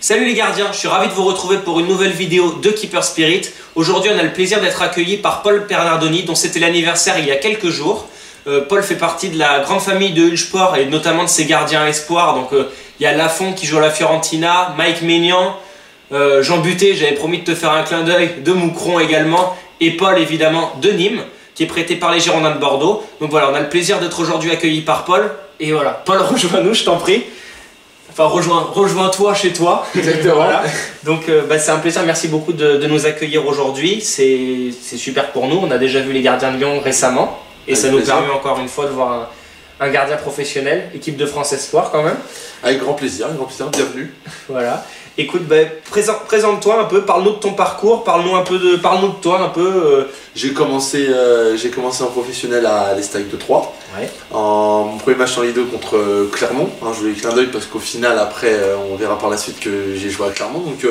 Salut les gardiens, je suis ravi de vous retrouver pour une nouvelle vidéo de Keeper Spirit. Aujourd'hui on a le plaisir d'être accueilli par Paul Bernardoni dont c'était l'anniversaire il y a quelques jours. Paul fait partie de la grande famille de Hull-Sport et notamment de ses gardiens espoirs. Donc il y a Lafont qui joue à la Fiorentina, Mike Maignan, Jean Buté, j'avais promis de te faire un clin d'œil, de Moucron également, et Paul évidemment de Nîmes qui est prêté par les Girondins de Bordeaux. Donc voilà, on a le plaisir d'être aujourd'hui accueilli par Paul. Et voilà, Paul, rejoins-nous, je t'en prie. Enfin, rejoins-toi chez toi. Exactement. Voilà. Donc, c'est un plaisir. Merci beaucoup de nous accueillir aujourd'hui. C'est super pour nous. On a déjà vu les gardiens de Lyon récemment. Et Avec ça nous plaisir. permet encore une fois de voir un gardien professionnel, équipe de France Espoir quand même. Avec grand plaisir, bienvenue. Voilà. Écoute, présente-toi un peu, parle-nous de ton parcours, parle-nous de toi un peu. J'ai commencé en professionnel à l'Estac de Troyes. Ouais. Mon premier match en Ligue 2 contre Clermont. Je voulais clin d'œil parce qu'au final, après, on verra par la suite que j'ai joué à Clermont. Donc,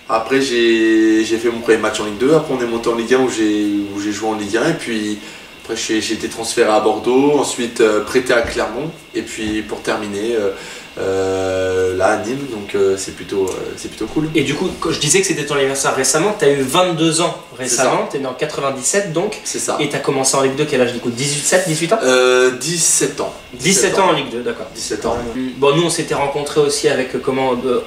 après, j'ai fait mon premier match en Ligue 2. Après, on est monté en Ligue 1 où j'ai joué en Ligue 1. Et puis, après, j'ai été transféré à Bordeaux. Ensuite, prêté à Clermont. Et puis, pour terminer, là à Nîmes. Donc, c'est plutôt cool. Et du coup, quand je disais que c'était ton anniversaire récemment, tu as eu 22 ans récemment, tu es né en 97 donc. C'est ça. Et tu as commencé en Ligue 2, quel âge du coup? 18 ans 17 ans. 17 ans en Ligue 2, d'accord. 17 ans. Bon, nous on s'était rencontrés aussi avec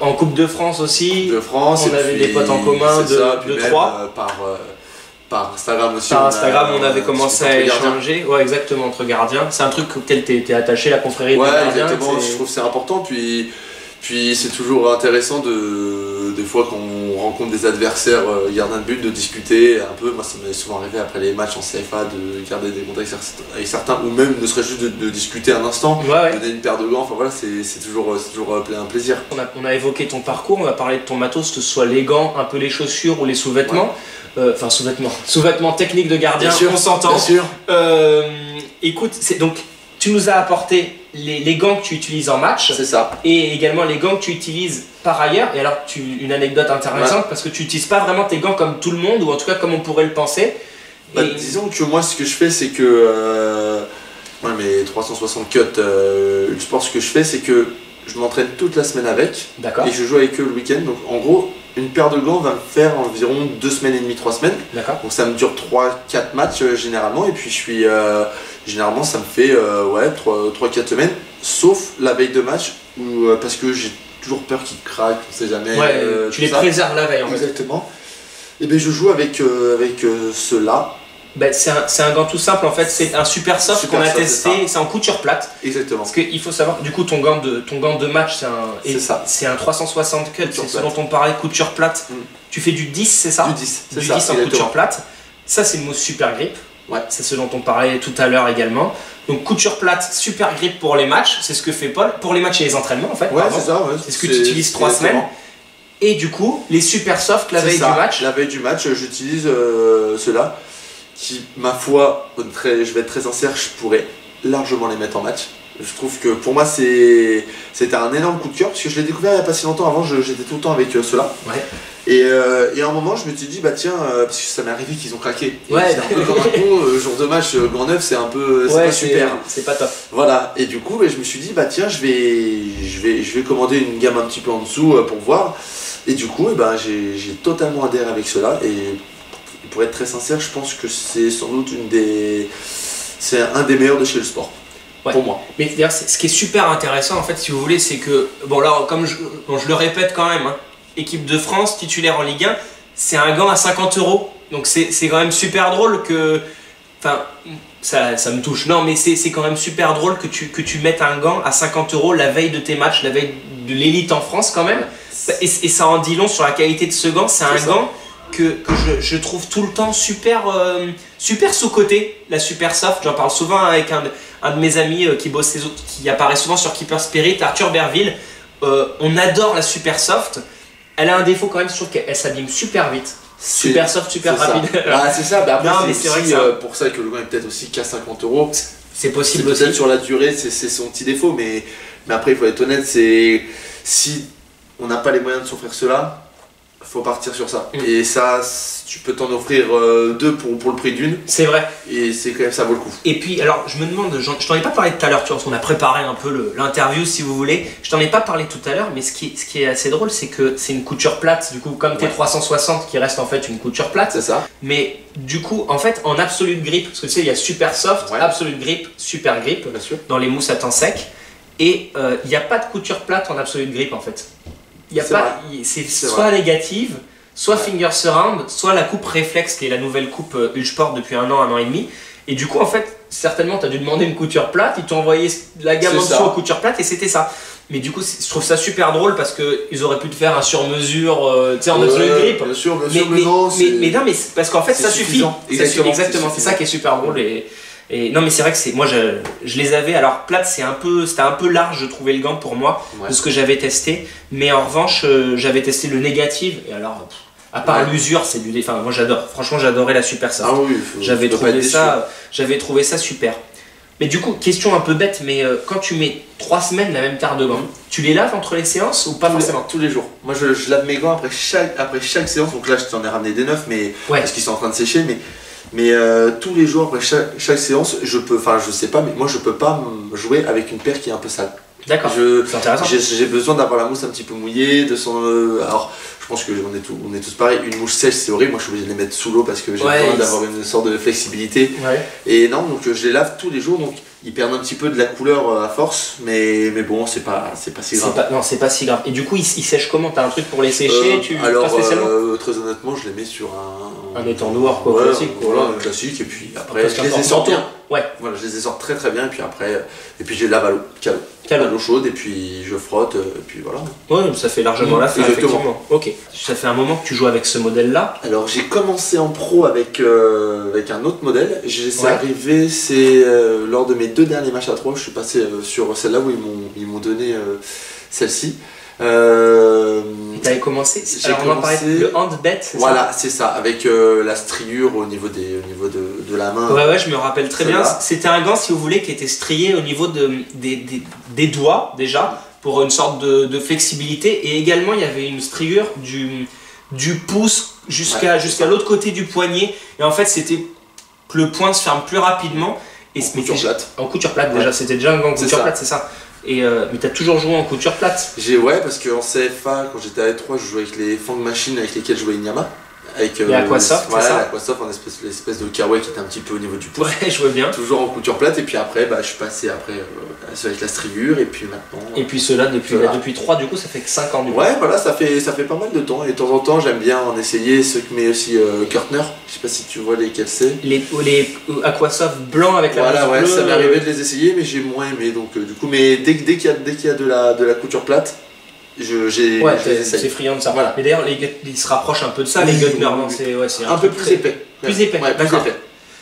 en Coupe de France aussi. De France. On avait des potes en commun de Troyes. Par Instagram aussi. Par Instagram, on avait commencé à gardiens. échanger. Ouais, exactement, entre gardiens. C'est un truc auquel tu es attaché, la confrérie de gardiens. Exactement. Je trouve que c'est important. Puis c'est toujours intéressant des fois qu'on rencontre des adversaires gardiens de but, de discuter un peu. Moi, ça m'est souvent arrivé après les matchs en CFA de garder des contacts avec certains, ou même ne serait-ce juste de discuter un instant, Ouais. donner une paire de gants. Enfin voilà, c'est toujours un plaisir. On a évoqué ton parcours, on a parlé de ton matos, que ce soit les gants, un peu les chaussures ou les sous-vêtements. Enfin, sous-vêtements techniques de gardien, on s'entend. Bien sûr. Écoute, donc tu nous as apporté les gants que tu utilises en match. C'est ça. Et également les gants que tu utilises par ailleurs. Et alors, une anecdote intéressante, parce que tu n'utilises pas vraiment tes gants comme tout le monde, ou en tout cas comme on pourrait le penser. Disons que moi, ce que je fais, c'est que mes 360 cuts Hull-Sport, ce que je fais, c'est que je m'entraîne toute la semaine avec. D'accord. Et je joue avec eux le week-end. Donc en gros, une paire de gants va me faire environ 2 semaines et demie, 3 semaines. D'accord. Donc ça me dure 3-4 matchs généralement. Et puis généralement ça me fait 3-4 semaines. Sauf la veille de match, parce que j'ai toujours peur qu'ils craquent, on sait jamais. Tu les préserves la veille en fait. Exactement. Et bien je joue avec ceux-là. C'est un gant tout simple en fait, c'est un super soft Super qu'on a soft, testé, c'est c'est en couture plate. Exactement. Parce qu'il faut savoir, du coup ton gant de match c'est un 360 cut, c'est ce dont on parlait, couture plate. Tu fais du 10, c'est ça? Du 10, c'est Du ça. 10 en couture plate. Ça c'est le mot super grip. Ouais. C'est ce dont on parlait tout à l'heure également. Donc couture plate, super grip pour les matchs, c'est ce que fait Paul. Pour les matchs et les entraînements en fait. Ouais, pardon. c'est ça. Ouais. C'est ce que tu utilises 3 semaines. Et du coup, les super soft la veille du match. La veille du match, j'utilise ceux-là qui, ma foi, je vais être très sincère, je pourrais largement les mettre en match. Je trouve que pour moi, c'était un énorme coup de cœur parce que je l'ai découvert il n'y a pas si longtemps. Avant, j'étais tout le temps avec ceux-là. Ouais. Et à un moment, je me suis dit, bah tiens, parce que ça m'est arrivé qu'ils ont craqué. Ouais. C'est un peu comme un coup, jour de match, gant neuf, c'est un peu c'est pas super. C'est pas top. Voilà, et du coup, je me suis dit, bah tiens, je vais commander une gamme un petit peu en dessous pour voir. Et du coup, j'ai totalement adhéré avec cela. Et pour être très sincère, je pense que c'est sans doute c'est un des meilleurs de chez Hull-Sport. Ouais. Pour moi. Mais d'ailleurs, ce qui est super intéressant en fait, si vous voulez, c'est que, bon là, comme je le répète quand même, hein, équipe de France, titulaire en Ligue 1, c'est un gant à 50 €. Donc c'est quand même super drôle que, enfin, ça me touche. Non, mais c'est quand même super drôle que tu mettes un gant à 50 € la veille de tes matchs, la veille de l'élite en France quand même. Et ça en dit long sur la qualité de ce gant. C'est un gant que je trouve tout le temps super sous-coté, la super soft. J'en parle souvent avec un de mes amis qui apparaît souvent sur Keeper Spirit, Arthur Berville. On adore la super soft. Elle a un défaut quand même, je trouve qu'elle s'abîme super vite. Super soft, super rapide. C'est ça, après, non, mais c'est vrai que pour ça que le gant est peut-être aussi qu'à 50 €. C'est possible peut-être aussi. sur la durée, c'est son petit défaut, mais après il faut être honnête, si on n'a pas les moyens de s'offrir cela, faut partir sur ça. Mm. Et ça, tu peux t'en offrir deux pour le prix d'une. C'est vrai. Et c'est quand même, ça vaut le coup. Et puis, alors, je me demande, je t'en ai pas parlé tout à l'heure, tu vois, parce qu'on a préparé un peu l'interview, si vous voulez. Je t'en ai pas parlé tout à l'heure, mais ce qui est assez drôle, c'est que c'est une couture plate, du coup, comme T360, qui reste en fait une couture plate. C'est ça. Mais du coup, en fait, en absolute grip, parce que tu sais, il y a super soft, absolute grip, super grip, Bien sûr. dans les mousses à temps sec. Et il n'y a pas de couture plate en absolute grip, en fait. Il y a pas, c'est soit négative, soit finger surround, soit la coupe réflexe, qui est la nouvelle coupe Ulsport depuis un an et demi. Et du coup, en fait, certainement, tu as dû demander une couture plate, ils t'ont envoyé la gamme en dessous en couture plate et c'était ça. Mais du coup, je trouve ça super drôle parce qu'ils auraient pu te faire un sur-mesure, tu sais, en absolute grip. Bien sûr, mais non, mais parce qu'en fait, ça suffit. Exactement, c'est ça qui est super drôle. Et non, mais c'est vrai que moi, je les avais. Alors, plate, c'était un peu large, je trouvais le gant pour moi, de ce que j'avais testé. Mais en revanche, j'avais testé le négative. Et alors, à part l'usure, c'est du. Enfin, moi, j'adore. Franchement, j'adorais la super soft. Ah oui, j'avais trouvé ça super. Mais du coup, question un peu bête, mais quand tu mets 3 semaines la même paire de gants, tu les laves entre les séances ou pas forcément? Tous les jours. Moi, je lave mes gants après chaque séance. Donc là, je t'en ai ramené des neufs, mais parce qu'ils sont en train de sécher. Mais tous les jours après chaque séance, je sais pas, mais moi je peux pas jouer avec une paire qui est un peu sale. D'accord, c'est intéressant. J'ai besoin d'avoir la mousse un petit peu mouillée, alors je pense que on est tous pareils, une mousse sèche c'est horrible, moi je suis obligé de les mettre sous l'eau parce que j'ai besoin d'avoir une sorte de flexibilité. Et non, donc je les lave tous les jours, donc ils perdent un petit peu de la couleur à force, mais bon, c'est pas si grave. Non, c'est pas si grave. Et du coup, ils sèchent comment? T'as un truc pour les sécher? Alors, très honnêtement, je les mets sur un étendoir classique. Voilà, un classique, et puis après, je les essore bien. Voilà, je les essore très très bien, et puis après, je les lave à l'eau, à l'eau chaude, et puis je frotte, et puis voilà. Ouais, ça fait largement l'affaire, effectivement. Ok. Ça fait un moment que tu joues avec ce modèle-là? Alors, j'ai commencé en pro avec un autre modèle. C'est arrivé, lors de mes 2 derniers matchs à 3, je suis passé sur celle-là où ils m'ont donné celle-ci. T'avais commencé, alors on en parlait, le handbet, c'est ça? Voilà, c'est ça, avec la striure au niveau de la main. Ouais, je me rappelle très bien. C'était un gant, si vous voulez, qui était strié au niveau des doigts, déjà, pour une sorte de flexibilité. Et également, il y avait une striure du pouce jusqu'à l'autre côté du poignet. Et en fait, c'était que le poing se ferme plus rapidement. Et en couture plate. En couture plate, déjà. C'était déjà un gant en couture plate, c'est ça. Mais t'as toujours joué en couture plate? Parce qu'en CFA, quand j'étais à 3, je jouais avec les Fang Machines avec lesquels jouait Inyama. Avec Aquasoft, c'est ça? Aquasoft, l'espèce de kawaii qui était un petit peu au niveau du pouce. Ouais, je vois bien. Toujours en couture plate, et puis après, je suis passé avec la striure, et puis maintenant. Et puis ceux-là, depuis 3, du coup, ça fait que 5 ans du coup. Ouais, voilà, ça fait pas mal de temps, et de temps en temps, j'aime bien en essayer ceux que met aussi Kurtner. Je sais pas si tu vois lesquels c'est. Les Aquasoft blancs avec la mousse bleue. Ça m'est arrivé de les essayer, mais j'ai moins aimé, donc du coup, mais dès qu'il y a de la couture plate, c'est friand de ça. Voilà. Mais d'ailleurs, ils se rapprochent un peu de ça, les Guttner. C'est un peu plus épais. Plus épais, d'accord.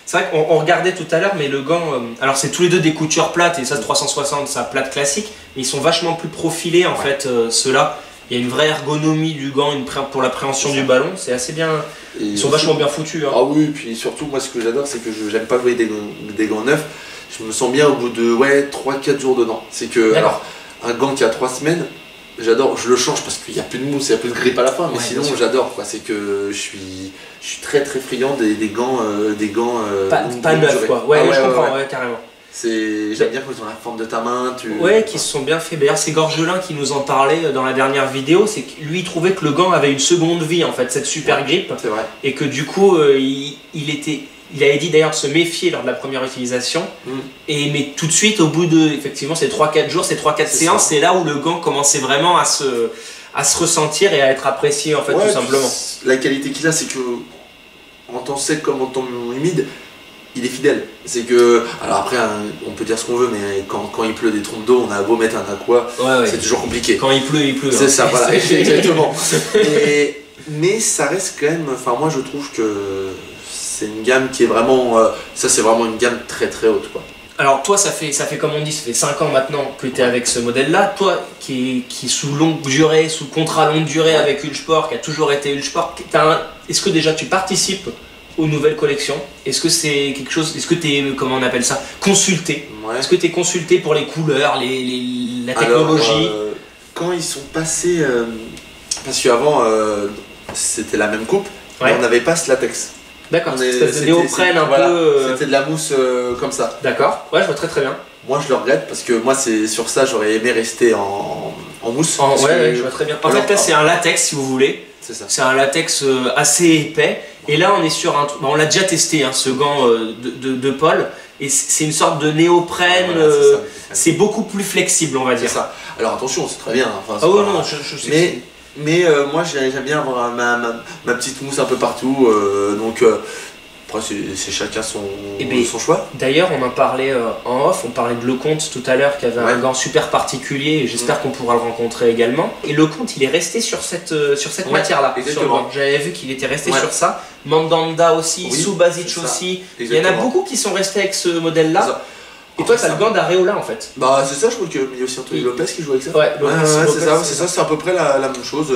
C'est vrai qu'on regardait tout à l'heure, mais le gant, alors c'est tous les deux des coutures plates, et ça 360, ça plate classique, mais ils sont vachement plus profilés en fait, ceux-là. Il y a une vraie ergonomie du gant pour l'appréhension du ballon, c'est assez bien. Ils sont vachement bien foutus. Ah oui, et puis surtout, moi ce que j'adore, c'est que j'aime pas jouer des gants neufs. Je me sens bien au bout de 3-4 jours dedans. C'est que un gant qui a 3 semaines, j'adore, je le change parce qu'il n'y a plus de mousse, il n'y a plus de grippe à la fin, mais sinon j'adore quoi. C'est que je suis très très friand des gants pas neufs quoi. Je comprends, carrément. J'aime bien quand ils ont la forme de ta main. Qui se sont bien faits. D'ailleurs, c'est Gorgelin qui nous en parlait dans la dernière vidéo, c'est que lui il trouvait que le gant avait une seconde vie en fait, cette super grippe. C'est vrai. Et que du coup il avait dit d'ailleurs de se méfier lors de la première utilisation, mais tout de suite au bout de effectivement ces 3-4 jours, ces 3-4 séances, c'est là où le gant commençait vraiment à se ressentir et à être apprécié en fait, tout simplement. La qualité qu'il a, c'est que en temps sec comme en temps humide, il est fidèle. C'est que, alors après on peut dire ce qu'on veut, mais quand il pleut des trompes d'eau, on a beau mettre un aqua, c'est toujours compliqué. Quand il pleut. C'est ça, voilà, exactement. Mais ça reste quand même, enfin moi je trouve que c'est une gamme qui est vraiment, c'est vraiment une gamme très très haute quoi. Alors toi, ça fait comme on dit, ça fait 5 ans maintenant que tu es avec ce modèle-là. Toi, qui est sous longue durée, sous contrat longue durée avec Ulsport, qui a toujours été Ulsport, est-ce que déjà tu participes aux nouvelles collections? Est-ce que c'est quelque chose, est-ce que tu es, comment on appelle ça, consulté? Est-ce que tu es consulté pour les couleurs, la technologie? Alors, quand ils sont passés, parce qu'avant, c'était la même coupe, mais Ouais. on n'avait pas ce latex. D'accord, On est- c'est de néoprène un voilà, peu. C'était de la mousse comme ça. D'accord, ouais, je vois très très bien. Moi je le regrette parce que moi c'est sur ça j'aurais aimé rester en mousse. Parce Ouais, que- ouais, je vois très bien. En Alors, fait, là, c'est un latex si vous voulez. c'est ça. C'est un latex assez épais. Et là, on est sur un truc. On l'a déjà testé, hein, ce gant de Paul. Et c'est une sorte de néoprène. Voilà, c'est ça. C'est beaucoup plus flexible, on va C'est dire. ça. Alors attention, c'est très bien. Enfin, c'est Ah oui, pas- non, je sais. Mais moi j'aime bien avoir ma petite mousse un peu partout. Donc après c'est chacun Eh ben, son choix. D'ailleurs, on en parlait en off, on parlait de Lecomte tout à l'heure qui avait Ouais. un gant super particulier et j'espère qu'on pourra le rencontrer également. Et Lecomte, il est resté sur cette Ouais, matière-là. sur le exactement. gant. J'avais vu qu'il était resté Ouais. sur ça. Mandanda aussi, Oui, Subasic c'est ça. aussi. Il y en a Exactement. beaucoup qui sont restés avec ce C'est modèle-là. ça. Et toi, Après, t'as le gant d'Areola en fait. Bah c'est ça, je crois qu'il y a aussi Anthony Lopez qui joue avec ça. Ouais, Lopez, c'est ça, c'est à peu près la même chose.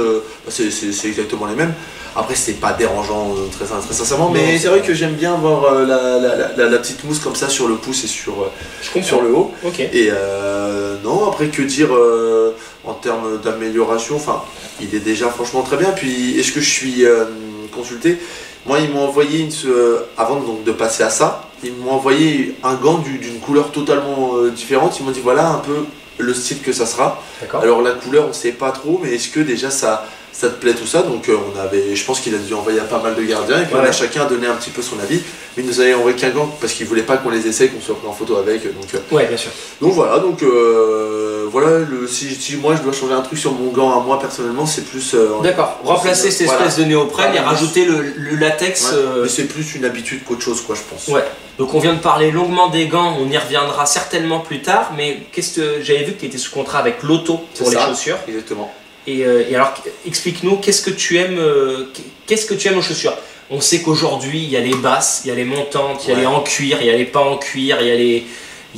C'est exactement les mêmes. Après c'est pas dérangeant très sincèrement, Non, mais c'est c'est vrai pas. que j'aime bien avoir la petite mousse comme ça sur le pouce et Je comprends. sur le haut. Ok. Et non, après que dire en termes d'amélioration, enfin, il est déjà franchement très bien. Puis est-ce que je suis consulté? Moi, ils m'ont envoyé avant donc, de passer à ça, ils m'ont envoyé un gant d'une couleur totalement différente. Ils m'ont dit voilà un peu le style que ça sera. D'accord. Alors la couleur, on sait pas trop, mais est-ce que déjà ça te plaît tout ça? Donc je pense qu'il a dû envoyer à pas mal de gardiens et puis on Ouais. a chacun donné un petit peu son avis. Mais il nous avait envoyé qu'un gant parce qu'il voulait pas qu'on les essaye, qu'on soit pris en photo avec. Ouais, bien sûr. Donc voilà, si moi je dois changer un truc sur mon gant à moi personnellement, c'est plus. D'accord. Remplacer cette Voilà. espèce de néoprène et Voilà. rajouter le latex. Ouais, mais c'est plus une habitude qu'autre chose, quoi, je pense. Ouais. Donc on vient de parler longuement des gants, on y reviendra certainement plus tard, mais qu'est-ce que j'avais vu que tu étais sous contrat avec Lotto pour C'est les ça. chaussures. Exactement. Et alors explique-nous qu'est-ce que tu aimes aux chaussures. On sait qu'aujourd'hui il y a les basses, il y a les montantes, il y a Ouais. les en cuir, il y a les pas en cuir, il y a les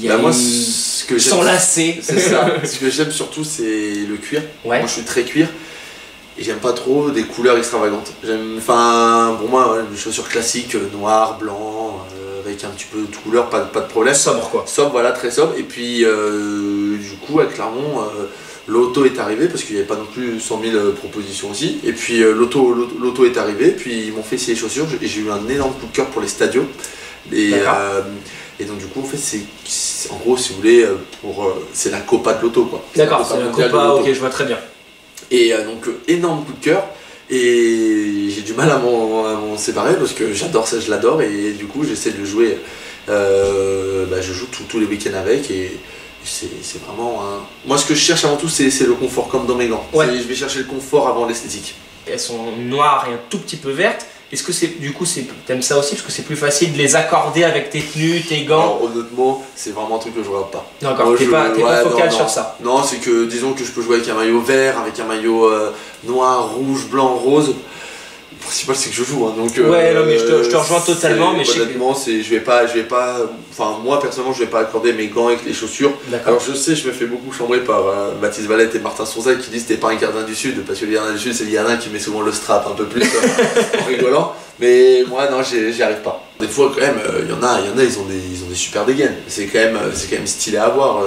Bah, moi, ce que j'aime, sans lacets. c'est ça. Ce que j'aime surtout, c'est le cuir. Ouais. Moi, je suis très cuir. Et j'aime pas trop des couleurs extravagantes. Pour moi, des chaussures classiques, noir, blanc, avec un petit peu de couleur, pas de problème. Sobre quoi. Sobre, voilà, très sobre. Et puis, du coup, à Clermont, l'auto est arrivé parce qu'il n'y avait pas non plus 100 000 propositions aussi. Et puis, l'auto est arrivé. Puis, ils m'ont fait essayer les chaussures. Et j'ai eu un énorme coup de cœur pour les Stadio. Et, D'accord. et donc, du coup, en fait, en gros, si vous voulez, c'est la Copa de l'auto, quoi. D'accord, c'est la mondiale de Copa, l'auto. ok, je vois très bien. Et donc énorme coup de cœur et j'ai du mal à m'en séparer parce que j'adore ça, je l'adore et du coup j'essaie de le jouer, je joue tous les week-ends avec et c'est vraiment moi ce que je cherche avant tout c'est le confort comme dans mes gants. Ouais. Je vais chercher le confort avant l'esthétique. Elles sont noires et un tout petit peu vertes. Est-ce que t'aimes ça aussi parce que c'est plus facile de les accorder avec tes tenues, tes gants? Alors honnêtement c'est vraiment un truc que je regarde pas. D'accord, Moi, t'es pas focal non. sur ça. Non, c'est que disons que je peux jouer avec un maillot vert, avec un maillot noir, rouge, blanc, rose. Le principal c'est que je joue, hein, donc. Ouais, non, mais je te rejoins totalement, mais je sais que- honnêtement, je vais pas, enfin moi personnellement, je vais pas accorder mes gants avec les chaussures. D'accord. Alors je sais, je me fais beaucoup chambrer par Baptiste Valette et Martin Sonzac qui disent t'es pas un gardien du Sud parce que le gardien du Sud c'est le gardien qui met souvent le strap un peu plus en rigolant. Mais moi non, j'y arrive pas. Des fois quand même, il y en a, ils ont des super dégaines. C'est quand même stylé à voir.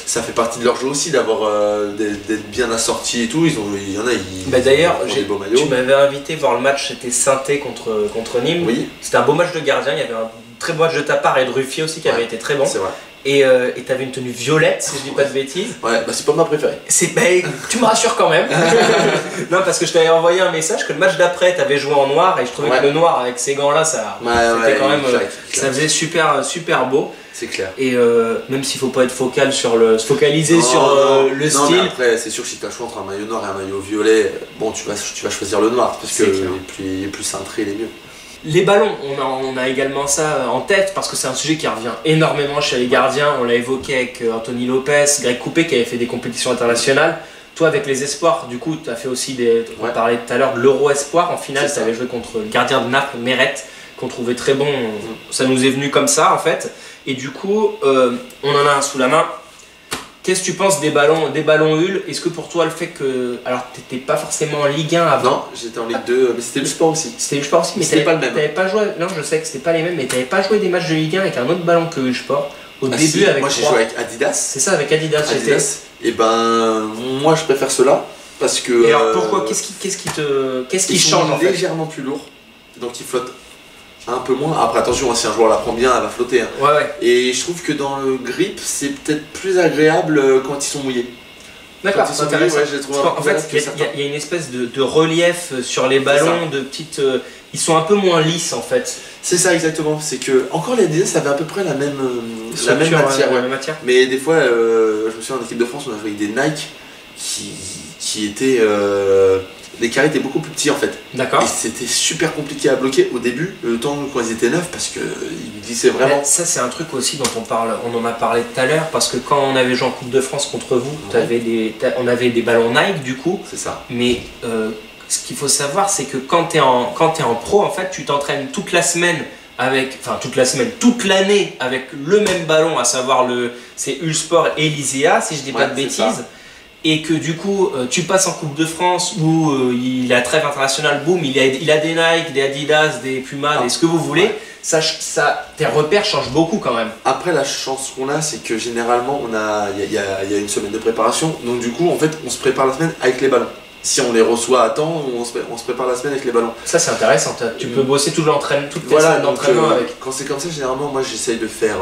Ça fait partie de leur jeu aussi d'être bien assortis et tout. Il y en a, D'ailleurs, ils ont des beaux maillots. tu m'avais invité voir le match, c'était Saint-Étienne contre Nîmes. Oui, C'était un beau match de gardien, il y avait un très beau match de ta part et de Ruffier aussi qui avait Ouais. été très bon. c'est vrai. Et t'avais une tenue violette, si je dis pas de bêtises. Ouais, bah c'est pas ma préférée. Tu me rassures quand même. Non, parce que je t'avais envoyé un message que le match d'après, t'avais joué en noir et je trouvais Ouais. que le noir avec ces gants-là, c'était quand même, ça faisait super beau. C'est clair. Et même s'il faut pas être se focaliser sur le Non, mais style. après, c'est sûr que si tu as le choix entre un maillot noir et un maillot violet, bon, tu vas choisir le noir parce que C'est clair. plus cintré, il est mieux. Les ballons, on a également ça en tête parce que c'est un sujet qui revient énormément chez les gardiens. On l'a évoqué avec Anthony Lopez, Greg Coupé qui avait fait des compétitions internationales. Toi, avec les espoirs, du coup, tu as fait aussi on Ouais. parlait tout à l'heure de l'Euro Espoir. En finale, C'est tu ça. avais joué contre le gardien de Naples, Meret, qu'on trouvait très bon. Ça nous est venu comme ça, en fait. Et du coup, on en a un sous la main. Qu'est-ce que tu penses des ballons Hull? Est-ce que pour toi, le fait que. Alors, tu n'étais pas forcément en Ligue 1 avant. Non, j'étais en Ligue 2, mais c'était le sport aussi. C'était Hull Sport aussi, mais C'était t'avais- pas le même. t'avais pas joué. Non, je sais que c'était pas les mêmes, mais t'avais pas joué des matchs de Ligue 1 avec un autre ballon que Hull Sport. Au Ah, début, si, avec moi j'ai trois. joué avec Adidas. C'est ça, avec Adidas. Et ben, moi je préfère cela. Parce que. Et alors pourquoi? Qu'est-ce qui change en fait? Légèrement plus lourd, donc il flotte un peu moins. Après attention, si un joueur la prend bien, elle va flotter. Hein. Ouais. Et je trouve que dans le grip, c'est peut-être plus agréable quand ils sont mouillés. D'accord, c'est intéressant. Ouais, j'ai trouvé en fait, il y a une espèce de relief sur les ballons, de petites. Ils sont un peu moins lisses en fait. C'est ça exactement. C'est que encore les Adidas avaient à peu près la même matière. La même matière. Mais des fois, je me souviens en équipe de France, on a joué avec des Nike qui étaient. Les carrés étaient beaucoup plus petits en fait. D'accord. Et c'était super compliqué à bloquer au début, le temps quand ils étaient neufs, parce qu'ils glissaient vraiment. Mais ça, c'est un truc aussi dont on en a parlé tout à l'heure, parce que quand on avait joué en Coupe de France contre vous, on avait des ballons Nike du coup. C'est ça. Mais ce qu'il faut savoir, c'est que quand tu es en pro, en fait, tu t'entraînes toute la semaine toute l'année avec le même ballon, à savoir c'est Ulsport et l'Isea, si je dis pas de bêtises. Et que du coup, tu passes en Coupe de France où il a trêve internationale, boum, il a des Nike, des Adidas, des Puma, ce que vous voulez. Tes repères changent beaucoup quand même. Après, la chance qu'on a, c'est que généralement, il y a une semaine de préparation. Donc du coup, en fait, on se prépare la semaine avec les ballons. Si on les reçoit à temps, on se prépare la semaine avec les ballons. Ça, c'est intéressant. Tu peux bosser toute tes semaines d'entraînement avec. Quand c'est comme ça, généralement, moi, j'essaye de faire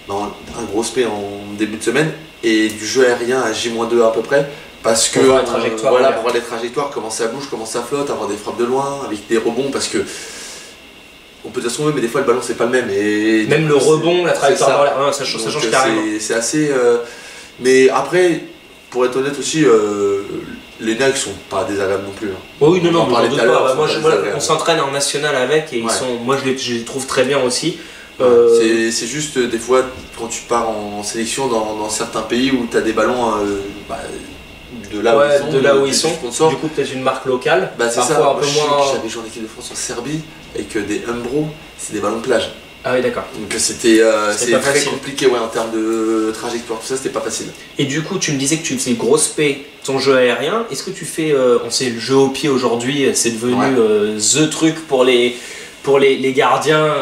un gros spé en début de semaine et du jeu aérien à J-2 à peu près. Parce que pour voir les trajectoires, comment ça bouge, comment ça flotte, avoir des frappes de loin, avec des rebonds, parce que on peut dire ce qu'on veut, mais des fois le ballon c'est pas le même. Et même le rebond, la trajectoire dans l'air, ça change carrément. C'est assez. Mais après, pour être honnête aussi, les Nike sont pas désagréables non plus. Hein. Oui, non, on s'entraîne en national avec et moi je les trouve très bien aussi. C'est juste des fois quand tu pars en sélection dans certains pays où tu as des ballons de là où ils sont, du coup peut-être une marque locale, c'est ça. Moi, j'avais joué en équipe de France en Serbie avec des Umbro, c'est des ballons de plage. Ah oui, d'accord. Donc c'était très compliqué en termes de trajectoire, tout ça c'était pas facile. Et du coup tu me disais que tu faisais grosse paix ton jeu aérien, est-ce que tu fais, on sait le jeu au pied aujourd'hui c'est devenu the truc pour les gardiens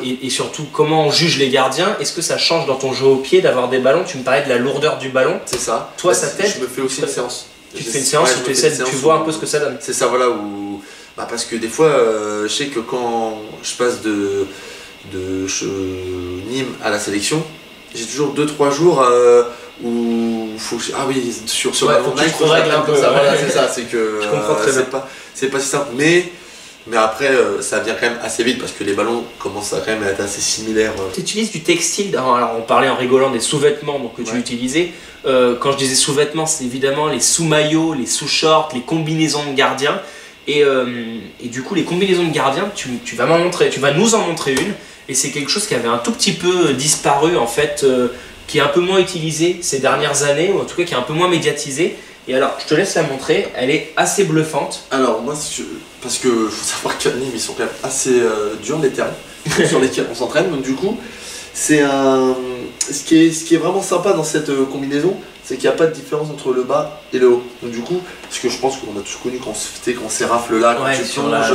et surtout comment on juge les gardiens. Est-ce que ça change dans ton jeu au pied d'avoir des ballons? Tu me parlais de la lourdeur du ballon. C'est ça. Toi, ça t'aide? Je me fais aussi une séance. Tu te fais une séance où tu vois un peu ce que ça donne. C'est ça, voilà. Parce que des fois, je sais que quand je passe de Nîmes à la sélection, j'ai toujours 2-3 jours où faut sur le ballon Nike, faut régler un peu. Voilà, c'est ça. C'est que je comprends très bien. C'est pas si simple, mais après, ça vient quand même assez vite parce que les ballons commencent à quand même être assez similaires. Tu utilises du textile, alors on parlait en rigolant des sous-vêtements que tu utilisais. Quand je disais sous-vêtements, c'est évidemment les sous-maillots, les sous-shorts, les combinaisons de gardiens. Et du coup, les combinaisons de gardiens, tu vas nous en montrer une. Et c'est quelque chose qui avait un tout petit peu disparu en fait, qui est un peu moins utilisé ces dernières années, ou en tout cas qui est un peu moins médiatisé. Et alors, je te laisse la montrer, elle est assez bluffante. Alors moi, parce que faut savoir qu'à Nîmes, ils sont quand même assez durs les terrains sur lesquels on s'entraîne. Donc du coup, ce qui est vraiment sympa dans cette combinaison, c'est qu'il n'y a pas de différence entre le bas et le haut. Donc du coup, ce que je pense qu'on a tous connu quand on s'érafle là, quand tu plonges,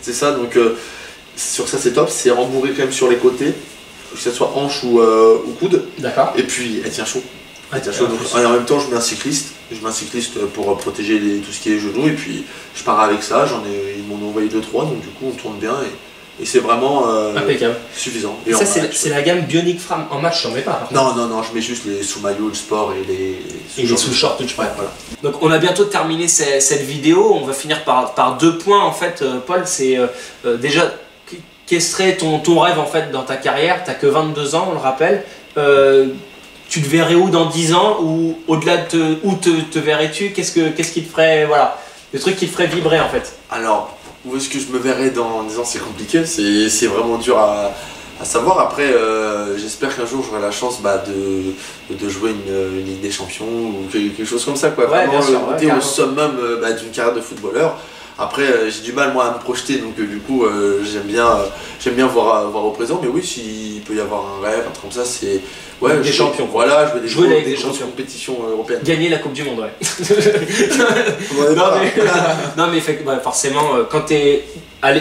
c'est ça. Donc sur ça c'est top, c'est rembourré quand même sur les côtés, que ce soit hanche ou coude. D'accord. Et puis elle tient chaud. Donc, en même temps, je mets un cycliste pour protéger tout ce qui est genou, et puis je pars avec ça. Ils m'en ont envoyé 2-3, donc du coup on tourne bien et c'est vraiment impeccable, suffisant. Et ça c'est la gamme Bionic Frame. En match, je n'en mets pas. Non, je mets juste les sous-maillots de sport et les sous-shorts de sport. Voilà. Donc on a bientôt terminé cette vidéo. On va finir par 2 points en fait, Paul. C'est déjà quel serait ton rêve en fait dans ta carrière? T'as que 22 ans, on le rappelle. Tu te verrais où dans 10 ans, ou au-delà de où te verrais-tu? Qu'est-ce qui te ferait, le truc qui te ferait vibrer en fait? Alors, où est-ce que je me verrais dans 10 ans? C'est compliqué, c'est vraiment dur à savoir. Après, j'espère qu'un jour j'aurai la chance de jouer une Ligue des Champions ou quelque chose comme ça, quoi. Vraiment au summum d'une carrière de footballeur. Après, j'ai du mal moi à me projeter, donc du coup j'aime bien voir au présent. Mais oui, s'il peut y avoir un rêve, un truc comme ça, c'est des champions. Voilà, jouer des grosses compétitions européennes. Gagner la Coupe du Monde, non mais forcément, quand tu es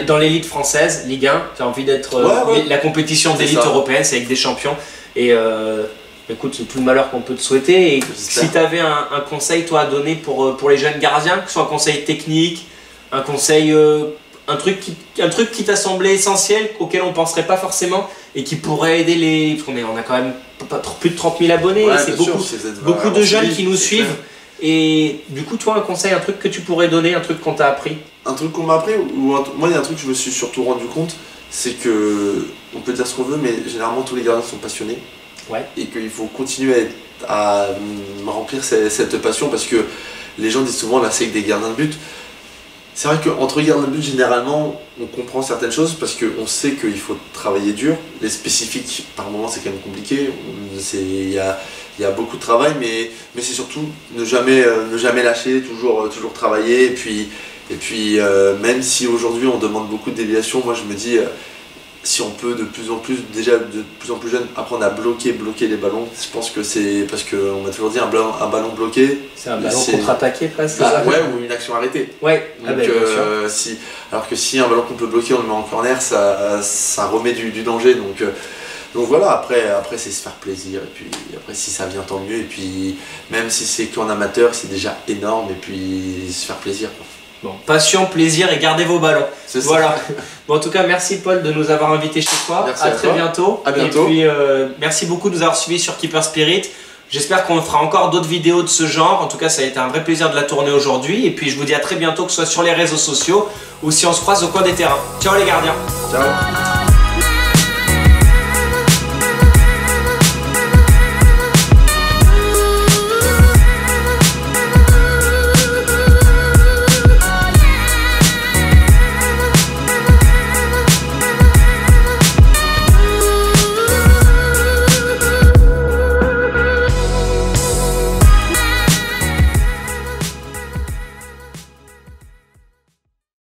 dans l'élite française, Ligue 1, tu as envie d'être la compétition d'élite européenne, c'est avec des champions. Et Écoute, c'est tout le malheur qu'on peut te souhaiter. Et J'espère. si tu avais un conseil toi à donner pour les jeunes gardiens, que ce soit un conseil technique, un conseil, un truc qui t'a semblé essentiel, auquel on penserait pas forcément et qui pourrait aider les... Parce qu'on a quand même plus de 30 000 abonnés, Ouais, c'est bien sûr, beaucoup de jeunes qui nous c'est suivent. clair. Et du coup, toi, un conseil, un truc que tu pourrais donner, un truc qu'on t'a appris? Un truc qu'on m'a appris, moi il y a un truc que je me suis surtout rendu compte, c'est que, on peut dire ce qu'on veut, mais généralement tous les gardiens sont passionnés. Ouais. Et qu'il faut continuer à remplir cette passion, parce que les gens disent souvent là c'est que des gardiens de but. C'est vrai qu'entre gardiens de but, généralement, on comprend certaines choses parce qu'on sait qu'il faut travailler dur. Les spécifiques, par moments, c'est quand même compliqué. Il y a beaucoup de travail, mais c'est surtout ne jamais lâcher, toujours travailler. Et puis même si aujourd'hui on demande beaucoup de déviations, moi je me dis, si on peut de plus en plus, déjà de plus en plus jeune, apprendre à bloquer les ballons, je pense que c'est parce qu'on m'a toujours dit un ballon bloqué. C'est un ballon contre-attaqué presque. Ouais, ou une action arrêtée. Ouais, Donc, bien sûr. alors que si un ballon qu'on peut bloquer, on le met en corner, ça remet du danger. Donc voilà, après c'est se faire plaisir. Et puis après, si ça vient, tant mieux. Et puis même si c'est qu'en amateur, c'est déjà énorme. Et puis se faire plaisir, quoi. Bon, passion, plaisir et gardez vos ballons. C'est ça. Voilà. Bon, en tout cas, merci Paul de nous avoir invités chez toi. Merci à à très toi. bientôt. À bientôt. Et puis, merci beaucoup de nous avoir suivis sur Keeper Spirit. J'espère qu'on fera encore d'autres vidéos de ce genre. En tout cas, ça a été un vrai plaisir de la tourner aujourd'hui. Et puis, je vous dis à très bientôt, que ce soit sur les réseaux sociaux ou si on se croise au coin des terrains. Ciao les gardiens. Ciao.